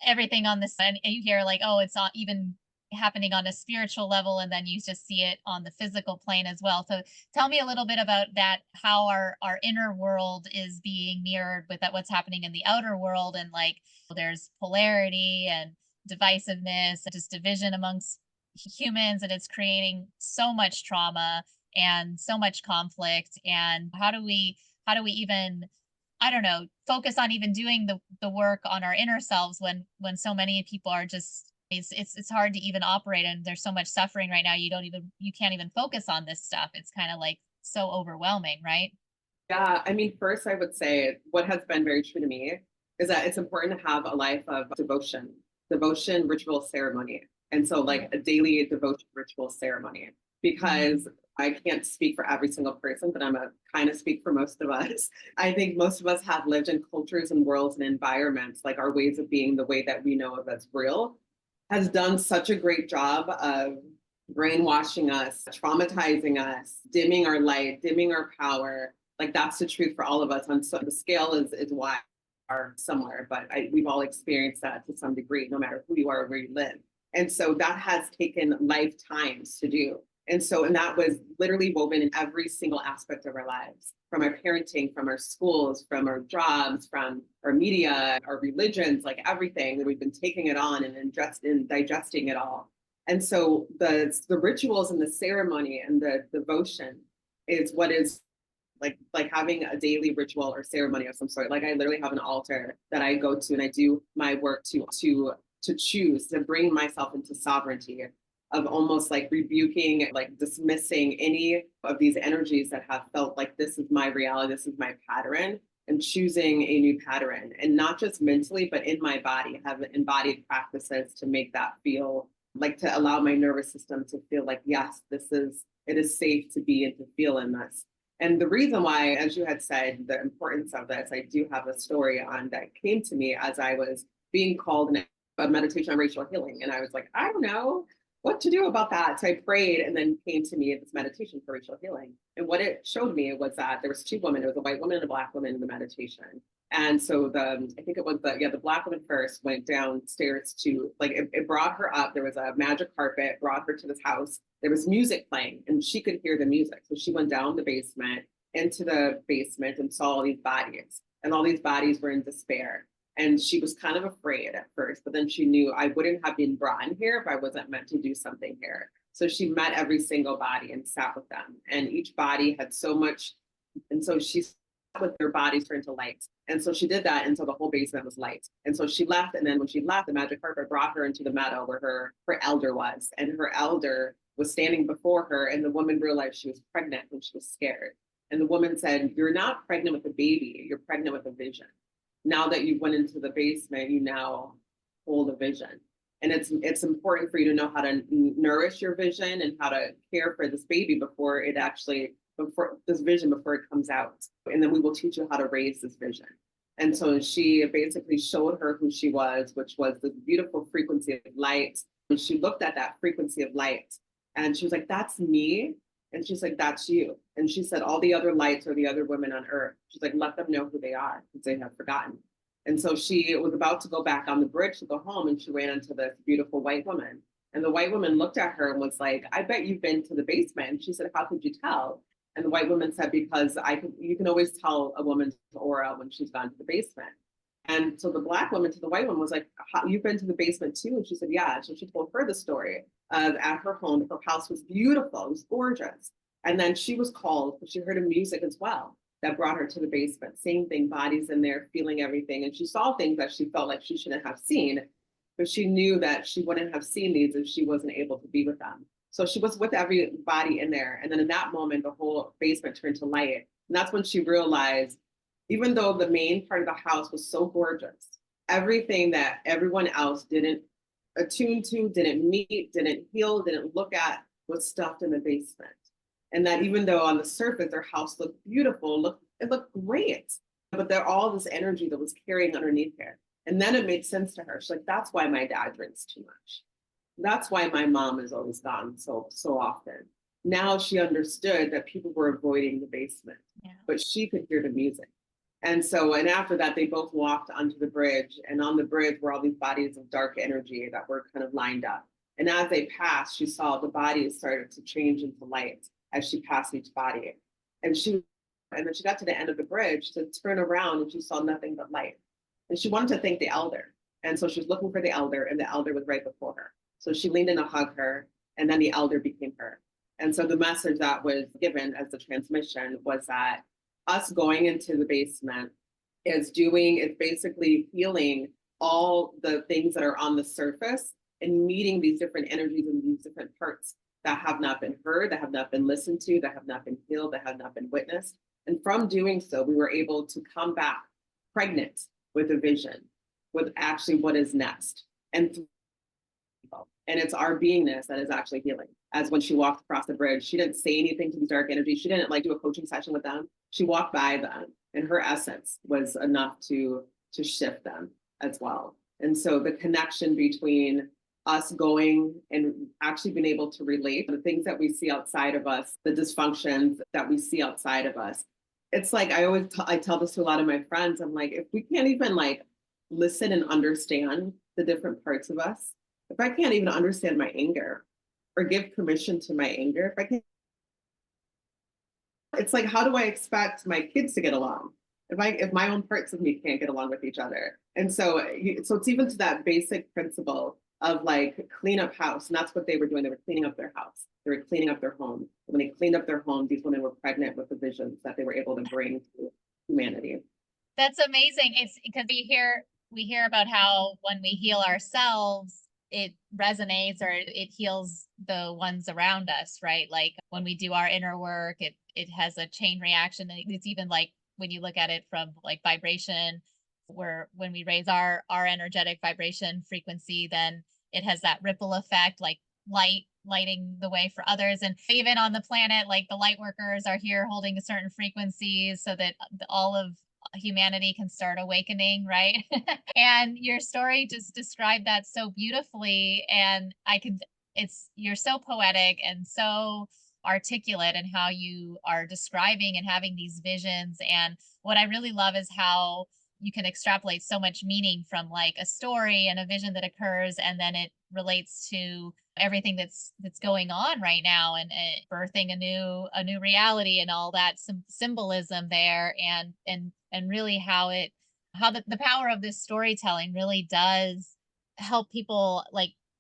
everything on this, and you hear like, oh, it's not even happening on a spiritual level, and then you just see it on the physical plane as well. So tell me a little bit about that, how our inner world is being mirrored with that, what's happening in the outer world, and like there's polarity and divisiveness and just division amongst humans, and it's creating so much trauma and so much conflict. And how do we even, I don't know, focus on even doing the work on our inner selves when so many people are just, it's hard to even operate, and there's so much suffering right now. You can't even focus on this stuff. It's kind of like so overwhelming, right? Yeah, I mean, first I would say what has been very true to me is that it's important to have a life of devotion, ritual, ceremony. And so like a daily devotion, ritual, ceremony, because I can't speak for every single person, but I'm a kind of speak for most of us. I think most of us have lived in cultures and worlds and environments, like our ways of being, the way that we know of as real, has done such a great job of brainwashing us, traumatizing us, dimming our light, dimming our power. Like that's the truth for all of us. And so the scale is wide are somewhere, but we've all experienced that to some degree, no matter who you are or where you live. And so that has taken lifetimes to do. And that was literally woven in every single aspect of our lives, from our parenting, from our schools, from our jobs, from our media, our religions, like everything that we've been taking it on and digesting it all. And so the rituals and the ceremony and the devotion is what is like having a daily ritual or ceremony of some sort. Like I literally have an altar that I go to and I do my work to choose to bring myself into sovereignty, of almost like rebuking, like dismissing any of these energies that have felt like this is my reality, this is my pattern, and choosing a new pattern. And not just mentally, but in my body, have embodied practices to make that feel like, to allow my nervous system to feel like, yes, it is safe to be and to feel in this. And the reason why, as you had said, the importance of this, I do have a story on that came to me as I was being called in a meditation on racial healing. And I was like, I don't know what to do about that. So I prayed, and then came to me this meditation for racial healing. And what it showed me was that there was two women. It was a white woman and a black woman in the meditation. And so I think it was the black woman first went downstairs to, like, it brought her up. There was a magic carpet, brought her to this house. There was music playing and she could hear the music. So she went down the basement, into the basement, and saw all these bodies. And all these bodies were in despair. And she was kind of afraid at first, but then she knew I wouldn't have been brought in here if I wasn't meant to do something here. So she met every single body and sat with them. And each body had so much. And so she sat with their bodies turned to light. And so she did that until the whole basement was light. And so she left. And then when she left, the magic carpet brought her into the meadow where her elder was. And her elder was standing before her. And the woman realized she was pregnant and she was scared. And the woman said, "You're not pregnant with a baby, you're pregnant with a vision. Now that you went into the basement, you now hold a vision. And it's important for you to know how to nourish your vision and how to care for this baby before this vision, before it comes out. And then we will teach you how to raise this vision." And so she basically showed her who she was, which was the beautiful frequency of light. And she looked at that frequency of light and she was like, that's me. And she's like, that's you. And she said, all the other lights are the other women on earth. She's like, let them know who they are because they have forgotten. And so she was about to go back on the bridge to go home and she ran into this beautiful white woman. And the white woman looked at her and was like, I bet you've been to the basement. And she said, how could you tell? And the white woman said, because you can always tell a woman's aura when she's gone to the basement. And so the black woman to the white woman was like, you've been to the basement too? And she said, yeah. So she told her the story of at her home. Her house was beautiful. It was gorgeous. And then she was called because she heard a music as well that brought her to the basement. Same thing, bodies in there, feeling everything. And she saw things that she felt like she shouldn't have seen, but she knew that she wouldn't have seen these if she wasn't able to be with them. So she was with everybody in there. And then in that moment, the whole basement turned to light. And that's when she realized, even though the main part of the house was so gorgeous, everything that everyone else didn't attune to, didn't meet, didn't heal, didn't look at, was stuffed in the basement. And that even though on the surface their house looked beautiful, it looked great, but there all this energy that was carrying underneath there. And then it made sense to her. She's like, that's why my dad drinks too much. That's why my mom is always gone so often. Now she understood that people were avoiding the basement, but she could hear the music. And so, and after that, they both walked onto the bridge, and on the bridge were all these bodies of dark energy that were kind of lined up. And as they passed, she saw the bodies started to change into light as she passed each body. And then she got to the end of the bridge to turn around and she saw nothing but light. And she wanted to thank the elder. And so she was looking for the elder, and the elder was right before her. So she leaned in to hug her, and then the elder became her. And so the message that was given as the transmission was that us going into the basement is basically healing all the things that are on the surface and meeting these different energies and these different parts that have not been heard, that have not been listened to, that have not been healed, that have not been witnessed. And from doing so, we were able to come back pregnant with a vision, with actually what is next. And it's our beingness that is actually healing. As when she walked across the bridge, she didn't say anything to these dark energies. She didn't do a coaching session with them. She walked by them, and her essence was enough to shift them as well. And so the connection between us going and actually being able to relate the things that we see outside of us, the dysfunctions that we see outside of us. It's like I tell this to a lot of my friends. I'm like, if we can't even listen and understand the different parts of us, if I can't even understand my anger or give permission to my anger, if I can't, it's like, how do I expect my kids to get along if my own parts of me can't get along with each other? And so it's even to that basic principle of clean up house. And that's what they were doing. They were cleaning up their house. They were cleaning up their home. And when they cleaned up their home, these women were pregnant with the visions that they were able to bring to humanity. That's amazing. It's because we hear about how when we heal ourselves, it resonates or it heals the ones around us, right? Like when we do our inner work, it has a chain reaction. It's even like when you look at it from vibration, where when we raise our energetic vibration frequency, then it has that ripple effect, like lighting the way for others. And even on the planet, like the light workers are here holding a certain frequencies so that all of humanity can start awakening, right? And your story just described that so beautifully. And you're so poetic and so articulate in how you are describing and having these visions. And what I really love is how you can extrapolate so much meaning from a story and a vision that occurs, and then it relates to everything that's going on right now, and birthing a new reality and all that symbolism there, and really how the power of this storytelling really does help people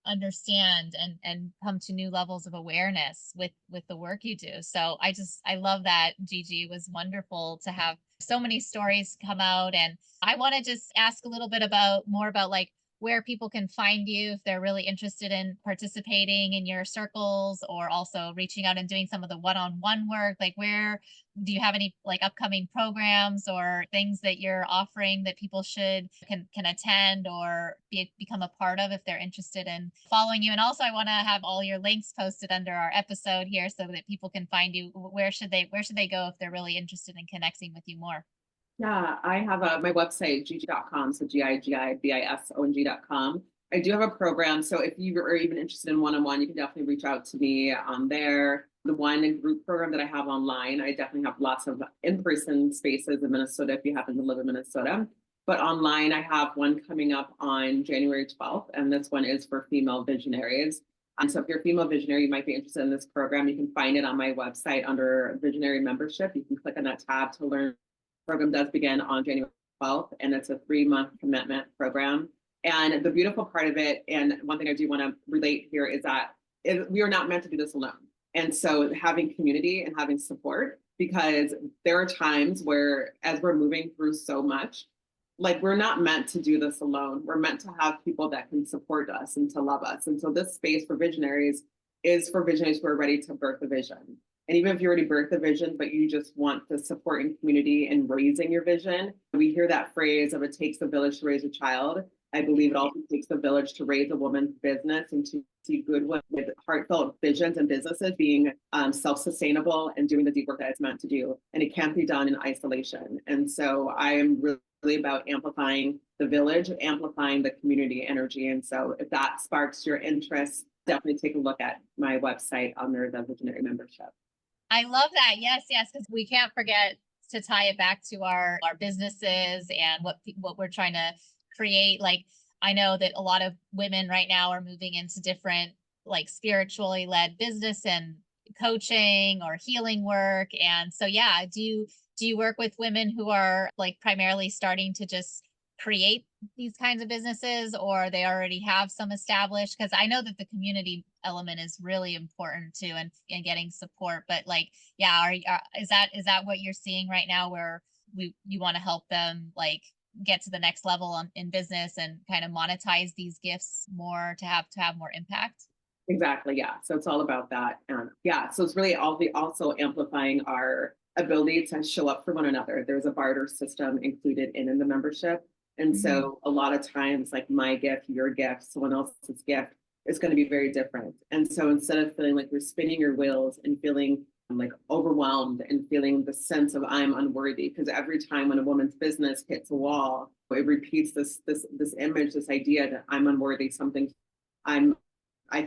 understand and come to new levels of awareness with the work you do. So I love that, Gigi. It was wonderful to have so many stories come out. And I want to just ask a little bit more about where people can find you if they're really interested in participating in your circles, or also reaching out and doing some of the one-on-one work. Where do you have any upcoming programs or things that you're offering that people can attend or become a part of if they're interested in following you? And also I want to have all your links posted under our episode here so that people can find you. Where should they go if they're really interested in connecting with you more? Yeah, I have my website, gigi.com, so gigibisong.com. I do have a program, so if you are even interested in one-on-one, you can definitely reach out to me on there. The one and group program that I have online, I definitely have lots of in-person spaces in Minnesota if you happen to live in Minnesota. But online, I have one coming up on January 12th, and this one is for female visionaries. And so if you're a female visionary, you might be interested in this program. You can find it on my website under visionary membership. You can click on that tab to learn. Program does begin on January 12th, and it's a 3-month commitment program. And the beautiful part of it, and one thing I do want to relate here, is that we are not meant to do this alone. And so having community and having support, because there are times where, as we're moving through so much, like, we're not meant to do this alone. We're meant to have people that can support us and to love us. And so this space for visionaries is for visionaries who are ready to birth a vision. And even if you already birthed a vision, but you just want the support and community in raising your vision, we hear that phrase of it takes a village to raise a child. I believe it also takes a village to raise a woman's business and to see good with heartfelt visions and businesses being self-sustainable and doing the deep work that it's meant to do. And it can't be done in isolation. And so I am really about amplifying the village, amplifying the community energy. And so if that sparks your interest, definitely take a look at my website under the Visionary membership. I love that. Yes, yes, because we can't forget to tie it back to our businesses and what we're trying to create. Like, I know that a lot of women right now are moving into different, like, spiritually led business and coaching or healing work. And so yeah, do you work with women who are, like, primarily starting to just create these kinds of businesses, or they already have some established? Because I know that the community element is really important too, and getting support. But, like, yeah, is that what you're seeing right now, where you want to help them, like, get to the next level in business and kind of monetize these gifts more to have more impact? Exactly. Yeah. So it's all about that. Yeah. So it's really also amplifying our ability to show up for one another. There's a barter system included in the membership. And so a lot of times, like, my gift, your gift, someone else's gift is going to be very different. And so instead of feeling like you're spinning your wheels and feeling like overwhelmed and feeling the sense of I'm unworthy, because every time when a woman's business hits a wall, it repeats this image, this idea that I'm unworthy, something I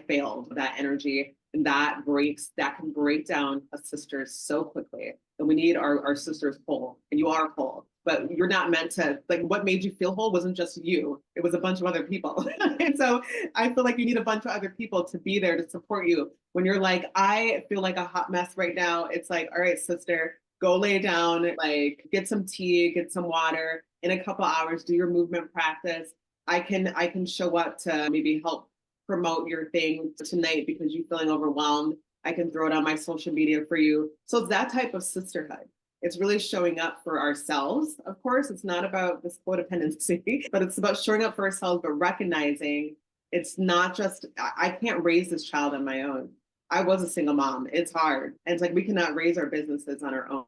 failed, that energy. And that can break down a sister so quickly. And we need our sisters whole, and you are whole, but you're not meant to, like, what made you feel whole wasn't just you, it was a bunch of other people. And so I feel like you need a bunch of other people to be there to support you. When you're like, I feel like a hot mess right now, it's like, all right, sister, go lay down, like, get some tea, get some water. In a couple hours, do your movement practice. I can show up to maybe help promote your thing tonight because you're feeling overwhelmed. I can throw it on my social media for you. So it's that type of sisterhood. It's really showing up for ourselves. Of course, it's not about this codependency, but it's about showing up for ourselves, but recognizing it's not just, I can't raise this child on my own. I was a single mom. It's hard. And it's like, we cannot raise our businesses on our own.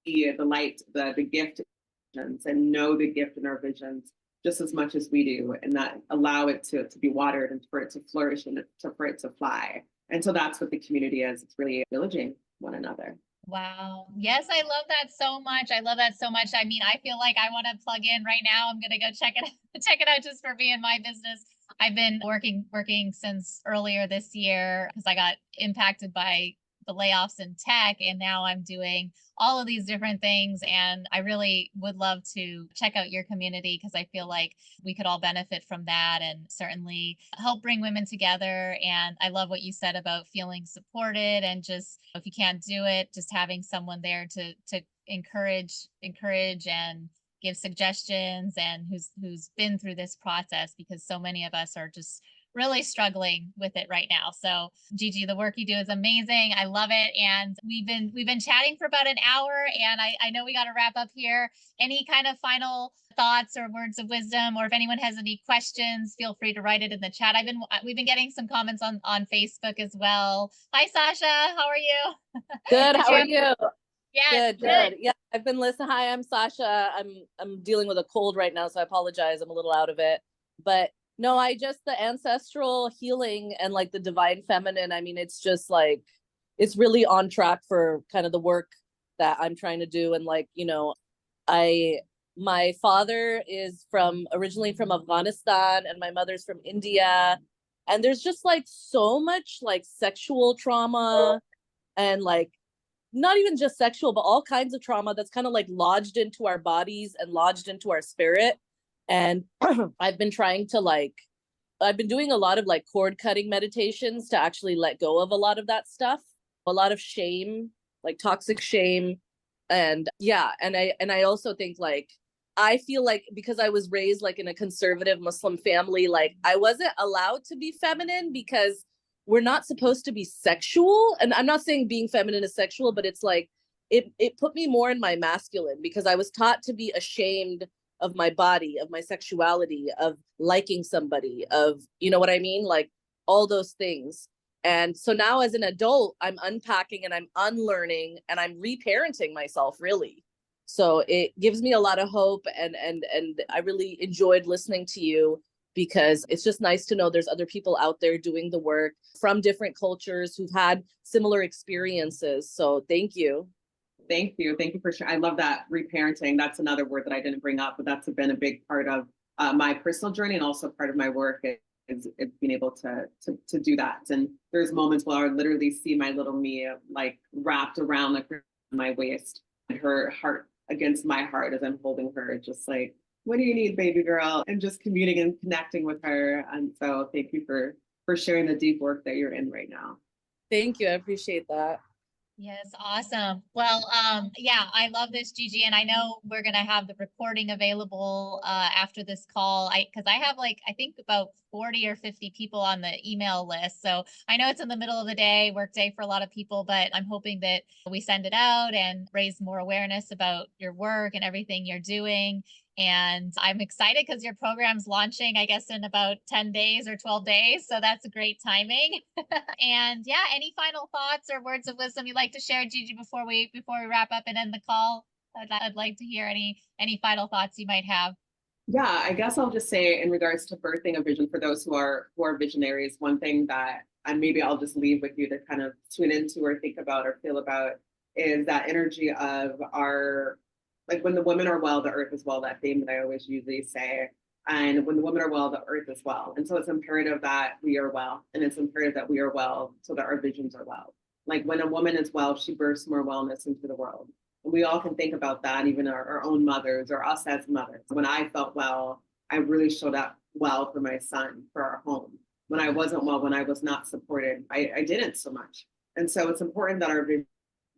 The light, the gift, and know the gift in our visions just as much as we do, and that allow it to be watered and for it to flourish and for it to fly. And so that's what the community is. It's really villaging one another. Wow. Yes, I love that so much. I love that so much. I mean, I feel like I want to plug in right now. I'm gonna go check it check it out just for me and my business. I've been working since earlier this year because I got impacted by the layoffs in tech, and now I'm doing all of these different things. And I really would love to check out your community because I feel like we could all benefit from that and certainly help bring women together. And I love what you said about feeling supported, and just, if you can't do it, just having someone there to encourage and give suggestions, and who's been through this process, because so many of us are just really struggling with it right now. So Gigi, the work you do is amazing. I love it. And we've been chatting for about an hour, and I know we got to wrap up here. Any kind of final thoughts or words of wisdom, or if anyone has any questions, feel free to write it in the chat. We've been getting some comments on Facebook as well. Hi Sasha, how are you? Good. How are you? Yes, Good. Yeah, I've been listening. Hi, I'm Sasha. I'm dealing with a cold right now, so I apologize. I'm a little out of it. But no, the ancestral healing and, like, the divine feminine, I mean, it's just like, it's really on track for kind of the work that I'm trying to do. And, like, I my father is originally from Afghanistan and my mother's from India. And there's just like so much like sexual trauma and like not even just sexual, but all kinds of trauma that's kind of like lodged into our bodies and lodged into our spirit. And I've been doing a lot of like cord cutting meditations to actually let go of a lot of that stuff, a lot of shame, like toxic shame. And yeah, and I also think like, I feel like because I was raised like in a conservative Muslim family, like I wasn't allowed to be feminine because we're not supposed to be sexual. And I'm not saying being feminine is sexual, but it's like, it put me more in my masculine because I was taught to be ashamed of my body, of my sexuality, of liking somebody, of, you know what I mean? Like all those things. And so now as an adult, I'm unpacking and I'm unlearning and I'm reparenting myself really. So it gives me a lot of hope, and I really enjoyed listening to you because it's just nice to know there's other people out there doing the work from different cultures who've had similar experiences. So thank you. Thank you. Thank you for sharing. I love that reparenting. That's another word that I didn't bring up, but that's been a big part of my personal journey and also part of my work is being able to do that. And there's moments where I would literally see my little me like wrapped around like my waist and her heart against my heart as I'm holding her, just like, what do you need, baby girl? And just communing and connecting with her. And so thank you for sharing the deep work that you're in right now. Thank you. I appreciate that. Yes, awesome. Well, yeah, I love this, Gigi, and I know we're gonna have the recording available after this call. Because I have like I think about 40 or 50 people on the email list. So I know it's in the middle of the day, work day for a lot of people, but I'm hoping that we send it out and raise more awareness about your work and everything you're doing. And I'm excited because your program's launching, I guess, in about 10 days or 12 days. So that's a great timing. And yeah, any final thoughts or words of wisdom you'd like to share, Gigi, before we wrap up and end the call? I'd like to hear any final thoughts you might have. Yeah, I guess I'll just say in regards to birthing a vision for those who are visionaries, one thing that and maybe I'll just leave with you to kind of tune into or think about or feel about is that energy of our like when the women are well, the earth is well, that theme that I always usually say. And when the women are well, the earth is well. And so it's imperative that we are well. And it's imperative that we are well so that our visions are well. Like when a woman is well, she births more wellness into the world. And we all can think about that, even our own mothers or us as mothers. When I felt well, I really showed up well for my son, for our home. When I wasn't well, when I was not supported, I didn't so much. And so it's important that our vision.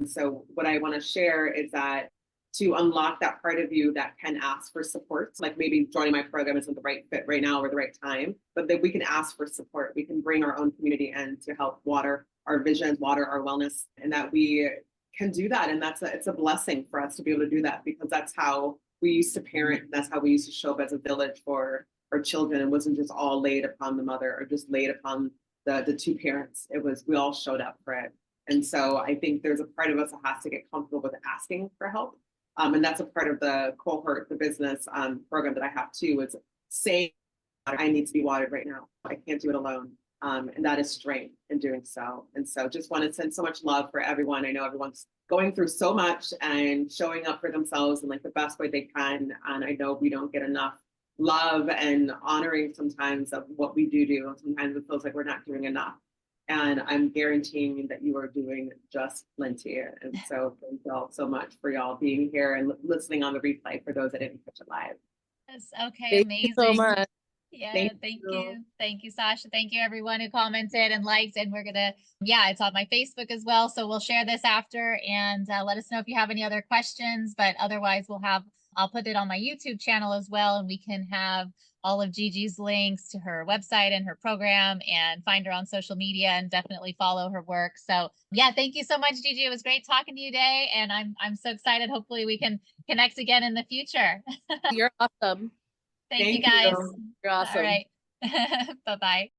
So what I want to share is that to unlock that part of you that can ask for support. Like maybe joining my program isn't the right fit right now or the right time, but that we can ask for support. We can bring our own community in to help water our visions, water our wellness, and that we can do that. And it's a blessing for us to be able to do that because that's how we used to parent. That's how we used to show up as a village for our children. It wasn't just all laid upon the mother or just laid upon the two parents. It was, we all showed up for it. And so I think there's a part of us that has to get comfortable with asking for help. And that's a part of the cohort, the business program that I have too, is saying, I need to be watered right now. I can't do it alone. And that is strength in doing so. And so just want to send so much love for everyone. I know everyone's going through so much and showing up for themselves in like the best way they can. And I know we don't get enough love and honoring sometimes of what we do. Sometimes it feels like we're not doing enough. And I'm guaranteeing that you are doing just plenty. And so thank you all so much for y'all being here and listening on the replay for those that didn't catch it live. Yes, okay, Thank amazing. you so much. Yeah, Thank thank you. you. Thank you, Sasha. Thank you, everyone who commented and liked. And we're gonna, yeah, it's on my Facebook as well. So we'll share this after and let us know if you have any other questions. But otherwise, I'll put it on my YouTube channel as well. And we can have all of Gigi's links to her website and her program and find her on social media and definitely follow her work. So yeah, thank you so much, Gigi. It was great talking to you today. And I'm so excited. Hopefully we can connect again in the future. You're awesome. Thank you Thank guys. you. You're awesome. All right. Bye-bye.